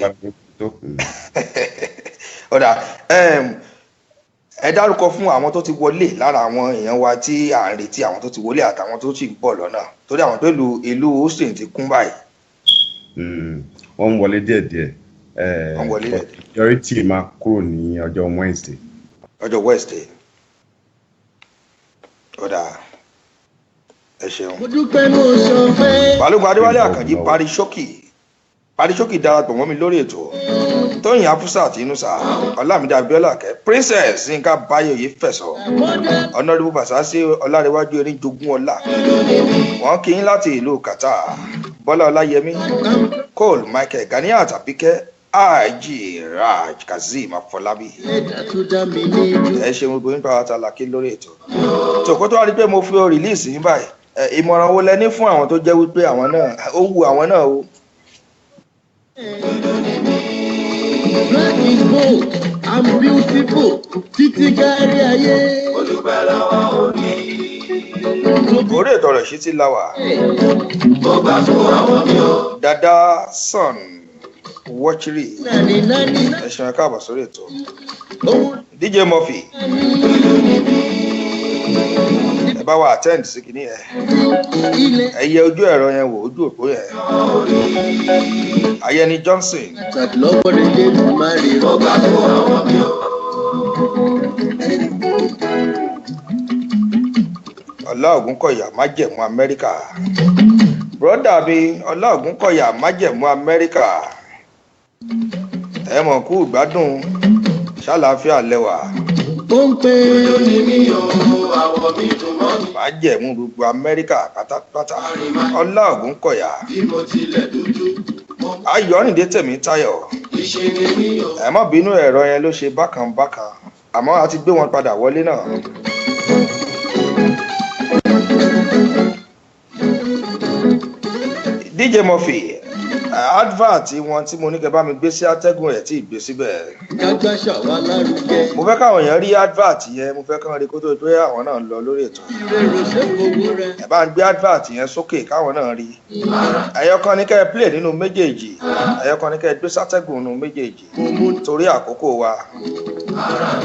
ọ̀dà ẹ dárúkọ fún àwọn tó ti wọlé lára àwọn èèyàn wa tí à ń retí àwọn tó ti wọlé àtàwọn tó ti ń bọ̀ lọ́nà torí àwọn tó ìlú Austin ti kún báyìí. wọ́n ń wọlé díẹ̀díẹ̀ majority máa kúrò ní ọjọ́ Wednesday. ọ̀dà ẹ ṣeun. mo dúpẹ́ mo sọ fẹ́. Balógun Adéwálé Àkànjí Paríṣókì darapọ̀ mọ́ mi lórí ètò Tóyìn Afusat Inusa Ọlámídé Abíọ́lá Kẹ́ Princess Yínká Báyọ̀yé Fẹ̀sọ̀ Honorable Basasi Ọlárẹ̀wájú Erinjogún Ọlá wọ́n kí yín láti ìlú Qatar Bọ́lá Ọláyẹmí Cole Michael Ganiat Àbíkẹ́ IG Raj Kazeem Afọlábí ẹ ṣe gbogbo nípa àtàlàkí lórí ètò tòkó tó wá rí pé mo fi release yín báyìí ìmọ̀ràn wo lẹ ní fún àwọn tó jẹ́ wípé àwọn náà ó wu àwọn náà o. Black is bold and beautiful títí kárí ayé. Olùgbà lọ́wọ́ òní. Orí ètò rẹ̀ sí ti la wà. Mo gbà fún àwọn mi o. Dada Son Wọ́chírì. Ẹ ṣeun ẹ káàbọ̀ sórí ètò. DJ Murphy. Ẹ bá wa attend sí kìíní ẹ. Ẹ yẹ ojú ẹ̀rọ yẹn wò ojú òpó yẹn. Ayẹni Johnson. Lọ́wọ́dé Jésù máa rí Mo gbà fún àwọn mi o. Ọlá Ògúnkọ̀yà májẹ̀mú Amẹ́ríkà. Bùrọ́dà mi Ọlá Ògúnkọ̀yà májẹ̀mú Amẹ́ríkà. Ẹ mọ̀ kú ìgbádùn ṣàlàáfíà lẹ́wà. Ó ń pè Ó ní mí o, àwọn mi dùn mọ́ mi. Májẹ̀mú gbogbo Amẹ́ríkà pátápátá. Ọlá Ògúnkọ̀yà. Bí mo tilẹ̀ dúdú, mo Ayọ̀rìndé Tèmítáyọ̀. ìṣe ni mí o. Ẹ má bínú ẹ̀rọ yẹn ló ṣe bákan àmọ́ a ti gbé wọn padà wọlé náà. DJ Murphy advert wọn tí mo ní kẹ́ bá mi gbé sí atẹ́gùn ẹ̀ tí ì gbé síbẹ̀. kágbá ṣàwá lárugẹ. Mo fẹ́ káwọn èèyàn rí advert yẹn mo fẹ́ káwọn rí kó tó pé àwọn náà ń lọ lórí ètò. Ìrèrò ṣèkòwò rẹ. Ẹ bá ń gbé advert yẹn sókè káwọn náà rí. Ẹyọkan ní kẹ́ ẹ play nínú méjèèjì ẹyọkan ní kẹ́ ẹ gbé sátẹ́gùn nínú méjèèjì torí àkókò wa.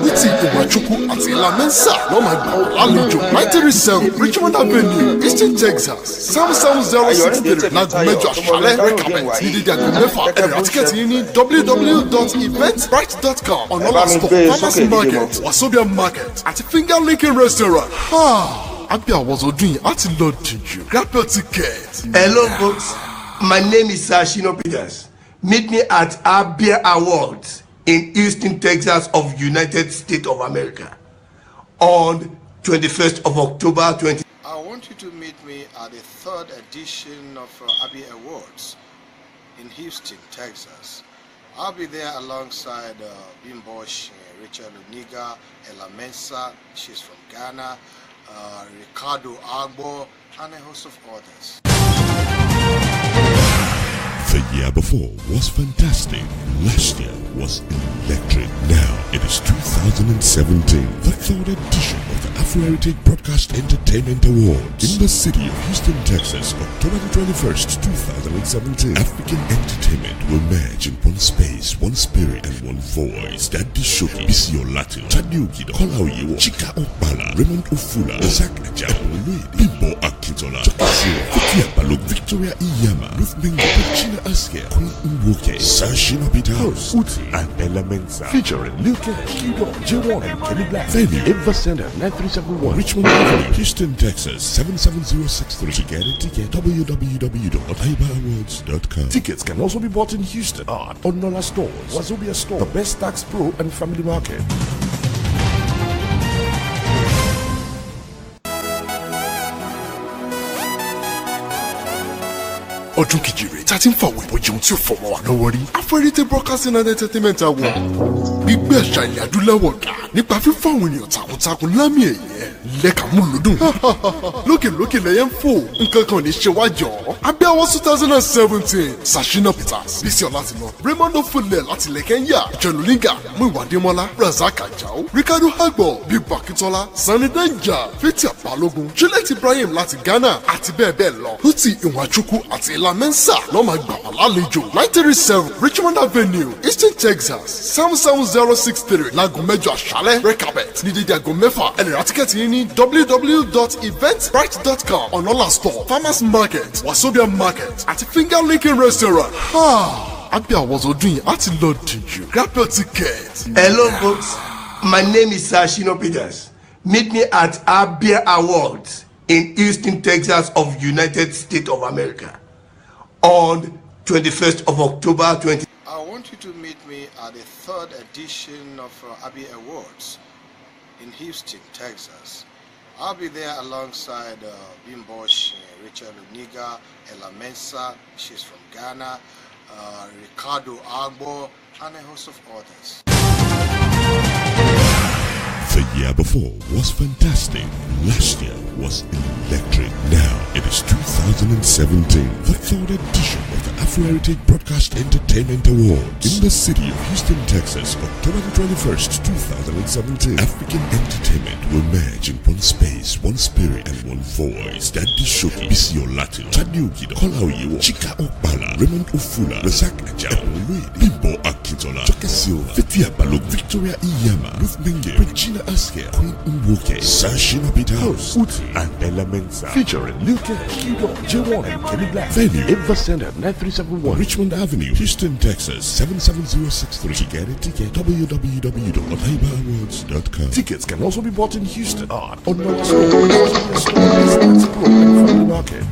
ní ti Ìwàchukwu àti Lamensa ló máa gbà lálejò 937 Richmond Avenue Eastern Texas 77063 láago mẹ́jọ àṣálẹ́ rẹ́kàmẹ́ntì ní dídí aago mẹ́fà ẹ̀rọ tíkẹ́ẹ̀tì yín ní www.eventbrite.com ọ̀nàlásìkò farmers market Wazobia market àti finger licking restaurant. Abia was ọdún yìí àti lọ dìjú grab your ticket. Hello folks, my name is Shino Peters. Meet me at Abia Awards in Houston, Texas of United States of America on 21st of October 20. want you to meet me at the 3rd edition of Abby Awards in Houston, Texas. I'll be there alongside Bimbosh, Rachel Oniga, Ella Mensa, she's from Ghana, Ricardo Agbo, and a host of others. The year before was fantastic. Last year was electric. Now it is 2017, the 3rd edition of the Afro Heritage Broadcast Entertainment Awards in the city of Houston, Texas, October the 21st, 2017. African entertainment will merge in one space, one spirit, and one voice. Daddy Shoki, Bisi Olatin, Tadiukido, Kola Oyewo, Chika Okpala, Raymond Ofula, Isaac Ajao, Bimbo Akintola, Chakasio, Fiti Apalo, Victoria Iyama, Ruth Mingo, Regina Asker, Queen Uwoke, Sashina Peter House, Uti, and Ella Mensa, featuring Luke, Kido, J1, and Kenny Black. Venue, Eva Center, 9371, Richmond Avenue, Houston, Texas, 77063. To get a ticket, www.aibaAwards.com. Tickets can also be bought in Houston at Onola Stores, Wazobia Store, The Best Tax Pro, and Family Market. ọdún kejì rẹ̀ tá a ti ń fàwọn ìbòjì tí ó fọmọ wa lọ́wọ́ rí. Afro Heritage Broadcasting and Entertainment Award gbígbé àṣà ilẹ̀ adúláwọ̀ ga nípa fífọ́ àwọn ènìyàn takuntakun lámì ẹ̀yẹ lẹ́ka múlùdùn. lókèlókè lẹ́yẹ ń fò nǹkan kan ní ṣe wájọ. Abẹ́ Awards 2017 Sashina Peters, Bisi Olatinlo, Raymond Ofule láti ilẹ̀ Kenya, Jẹ̀lúlíngà, Múyìwá Adémọ́lá, Razak Ajao, Ricardo Agbo, Bímbọ́ Akíntọ́lá, Sani Danja, Fathia Balogun, Juliet Ibrahim láti Ghana àti bẹ́ẹ̀ bẹ́ẹ̀ lọ. Uti Nwachukwu àti Ella Mensa ló máa gbà wá lálejò. 937 Richmond Avenue, Eastern Texas, 77063 láago mẹ́jọ àṣálẹ́. Rekabet ní dídí aago mẹ́fà. Ẹ lè ra tíkẹ́ẹ̀tì yín ní www.eventbrite.com, Onola Store, Farmers Market, Wazobia Market àti Finger Licking Restaurant. Abẹ́ Awards ọdún yìí á ti lọ dìjú. Grab your ticket. Hello, folks. My name is Sashino Peters. Meet me at Abia Awards in Houston, Texas of United States of America on 21st of October 20. I want you to meet me at the 3rd edition of Abby Awards in Houston, Texas. I'll be there alongside Bimbosh, Rachel Oniga, Ella Mensa, she's from Ghana, Ricardo Agbo, and a host of others. The year before was fantastic. Last year was electric. Now it is 2017, the 3rd edition of the Afro Heritage Broadcast Entertainment Awards in the city of Houston, Texas, October the 21st, 2017. African entertainment will merge in one space, one spirit, and one voice. Daddy Shoki, Bisi Olatin, Tadiukido, Kola Oyewo, Chika Okpala, Raymond Ofula, Razak Ajao, Bimbo Akintola, Chakasio, Fathia Balogun, Victoria Iyama, Ruth Mingo, Regina Asker, Queen Uwoke, Sashina Peter House, Uti, and Ella Mensa, featuring Luke, Kido, J1, and Kenny Black. Venue, Eva Center, 9371, Richmond Avenue, Houston, Texas, 77063. To get a ticket, www.aibaAwards.com. Tickets can also be bought in Houston at Onola Store, Wazobia Store, Best Tax Pro, and Family Market.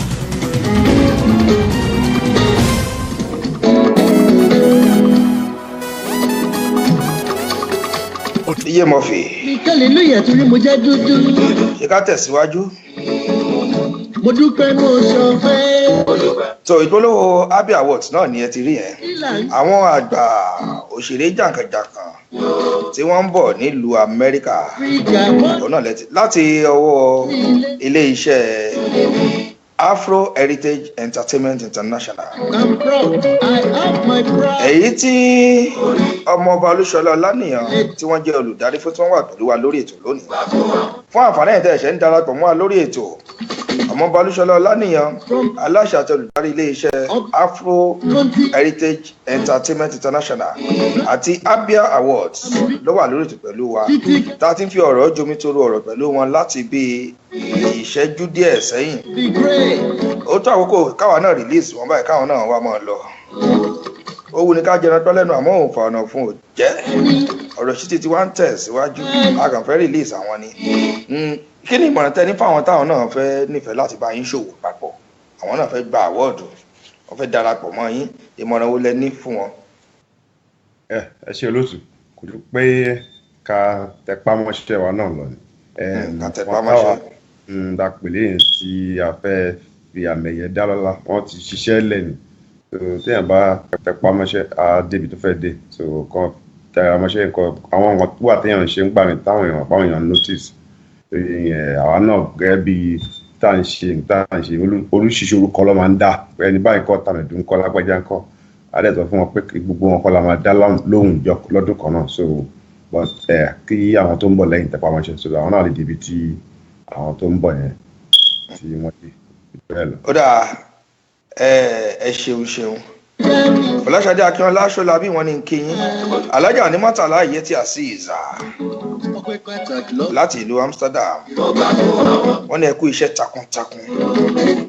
Iye Murphy. Mikali lóye torí mo jẹ́ dúdú. Ṣé ká tẹ̀síwájú? Mo dúpẹ́ mo ṣọpẹ́. So ìpolówó Abby Awards náà ni ẹ ti rí yẹn. Àwọn àgbà òṣèré jàǹkànjàǹkàn tí wọ́n ń bọ̀ nílùú Amẹ́ríkà láti ọwọ́ ilé-iṣẹ́ Afro Heritage Entertainment International. I'm proud. I have my pride. Èyí tí ọmọọba Olúṣọlá Ọláníyàn tí wọ́n jẹ́ olùdarí fún tí wọ́n wà pẹ̀lú wa lórí ètò lónìí. Fún àǹfààní ẹ̀yin tẹ́ ẹ ṣe ń darapọ̀ mọ́ wa lórí ètò, ọmọọba Olúṣọlá Ọláníyàn aláṣẹ àti olùdarí ilé-iṣẹ́ Afro Heritage Entertainment International àti Abia Awards ló wà lórí ètò pẹ̀lú wa. Tá a ti ń fi ọ̀rọ̀ jomitoro ọ̀rọ̀ pẹ̀lú wọn láti bí ìṣẹ́jú díẹ̀ sẹ́yìn. Ó tó àkókò káwa náà release wọn báyìí káwọn náà wá máa lọ. Ó wù ní ká jẹran tọ́ lẹ́nu àmọ́ òun fa ọ̀nà fún òjẹ́. Ọ̀rọ̀ sí ti wá ń tẹ̀síwájú. A kàn fẹ́ release àwọn ni. Kí ni ìmọ̀ràn tẹ́ ní fáwọn táwọn náà fẹ́ nífẹ̀ẹ́ láti bá yín ṣòwò papọ̀? Àwọn náà fẹ́ gba àwọ́ọ̀dù. Wọ́n fẹ́ darapọ̀ mọ́ yín. Ìmọ̀ràn wo lẹ ní fún wọn? Ẹ ṣe olóòtú. Kò dùn pé ká tẹpá mọ́ṣẹ́ wa náà lọ ni. Ká tẹpá mọ́ṣẹ́. dàpẹ̀lẹ́ yẹn tí a fẹ́ fi àmẹ̀yẹ dá lọ́la wọ́n ti ṣiṣẹ́ lẹ́nu téèyàn bá tẹpá mọ́ṣẹ́ á débi tó fẹ́ dé so kan tẹra mọ́ṣẹ́ nǹkan àwọn ọmọ tó wà téèyàn ṣe ń gbà mí táwọn èèyàn notice àwa náà gẹ́gẹ́ bí tá à ń ṣe oríṣiríṣi orúkọ ló máa ń dá ẹni báyìí kọ́ tàmẹ̀dún kọ́ lágbájá ńkọ́ adẹ́tọ̀ fún wọn pé gbogbo wọn kọ́ la máa dá lóhùn lọ́dún kan náà so but kí àwọn tó ń bọ̀ lẹ́yìn tẹpá mọ́ṣẹ́ so àwọn náà lè débi tí àwọn tó ń bọ̀ yẹn tí wọ́n ti bẹ́ẹ̀ lọ. ó dà ẹ ṣeun Fọláṣadé Akínọlá Ṣọlábí wọn ní kí yín alájà ní mọ́tàlá ìyẹ́ tí a sí ìzà láti ìlú Amsterdam wọ́n ní ẹ kú iṣẹ́ takuntakun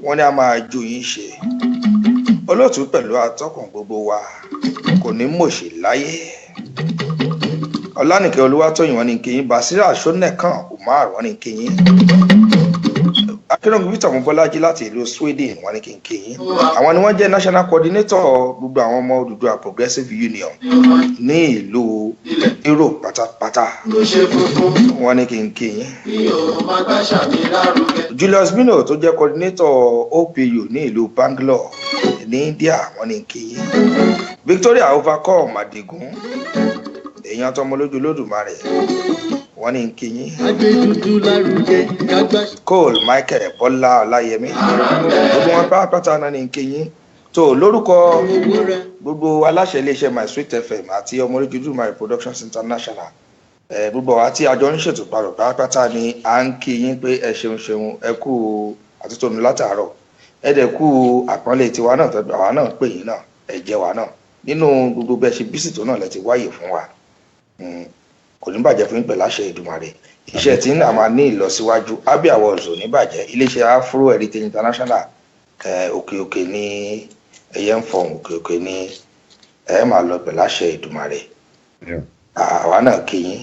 wọ́n ní a máa jó yín ṣe olóòtú pẹ̀lú atọ́kùn gbogbo wa kò ní mòṣè láyé Ọlánìkẹ́ Olúwatóyìn wọn ní kí yín Basira Ṣónẹ́kàn Umar wọn ní kí yín Akínọ̀gbìn Victor Mobọ́lájí láti ìlú Sweden wọn ní kí n kí yín àwọn ni wọ́n jẹ́ national coordinator gbogbo àwọn ọmọ Odùduwà Progressive Union ní ìlú Europe pátápátá wọn ní kí n kí yín Julius Bino tó jẹ́ coordinator OPU ní ìlú Bangalore ní India wọn ní kí yín Victoria Overcome Adigun èèyàn tọmọ lójú Olódùmarè wọ́n ní kí yín Cole Michael Bọ́lá Ọláyẹmí gbogbo wọn pátá náà ní kí yín tó lórúkọ gbogbo aláṣẹ iléeṣẹ́ My Sweet FM àti ọmọ lójú Olódùmarè Productions International gbogbo àti àjọ oníṣètò parọ̀ pátá ni à ń kí yín pé ẹ ṣeun ẹ kú àtúntòmí látàárọ̀ ẹ dẹ̀ kú àpọ́nlé tiwa náà tọ́jú àwa náà pè yín náà ẹ jẹ́ wa náà nínú gbogbo bẹ́ẹ̀ ṣe bísí tó náà lẹ ti wáyè fún wa kò ní bàjẹ́ fún pẹ̀lú àṣẹ Èdùmàrè iṣẹ́ tí ń máa ní ìlọsíwájú Abia Awards ò ní bàjẹ́ iléeṣẹ́ Afro Heritage International òkè ní ẹyẹ ń fọhùn òkè ní ẹ máa lọ pẹ̀lú àṣẹ Èdùmàrè àwa náà kí yín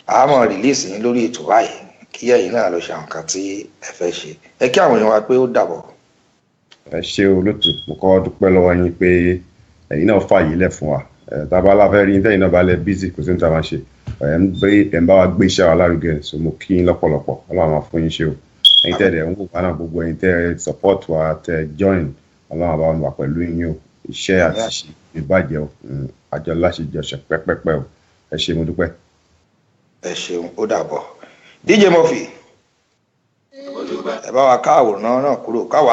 a máa rìlíìsì yín lórí ètò báyìí kí ẹ̀yin náà lọ ṣe àwọn kan tí ẹ fẹ́ ṣe ẹ kí àwọn èèyàn wa pé ó dàbọ̀. ẹ ṣé olóòtú mo kọ́ dúpẹ́ lọ́wọ́ yín pé ẹ̀yin náà fààyè lẹ̀ fún wa tábàlà fẹ́ rí tẹ́yìn náà bá lẹ bísí kò sí ní ta máa ṣe ẹ̀ ń bá wa gbé iṣẹ́ wa lárugẹ so mo kí yín lọ́pọ̀lọpọ̀ Ọlọ́run máa fún yín ṣe o ẹ̀yin tẹ́ ẹ̀ ń wò wá náà gbogbo ẹ̀yin tẹ́ ẹ̀ support wa tẹ́ join Ọlọ́run bá wà pẹ̀lú yín o iṣẹ́ àti ṣe ìbàjẹ́ o àjọ láṣẹ jọṣẹ pẹ́pẹ́pẹ́ o ẹ ṣé mo dúpẹ́. ẹ ṣeun ó dàbọ̀ DJ Murphy ẹ bá wa ká àwòrán náà kúrò káwa.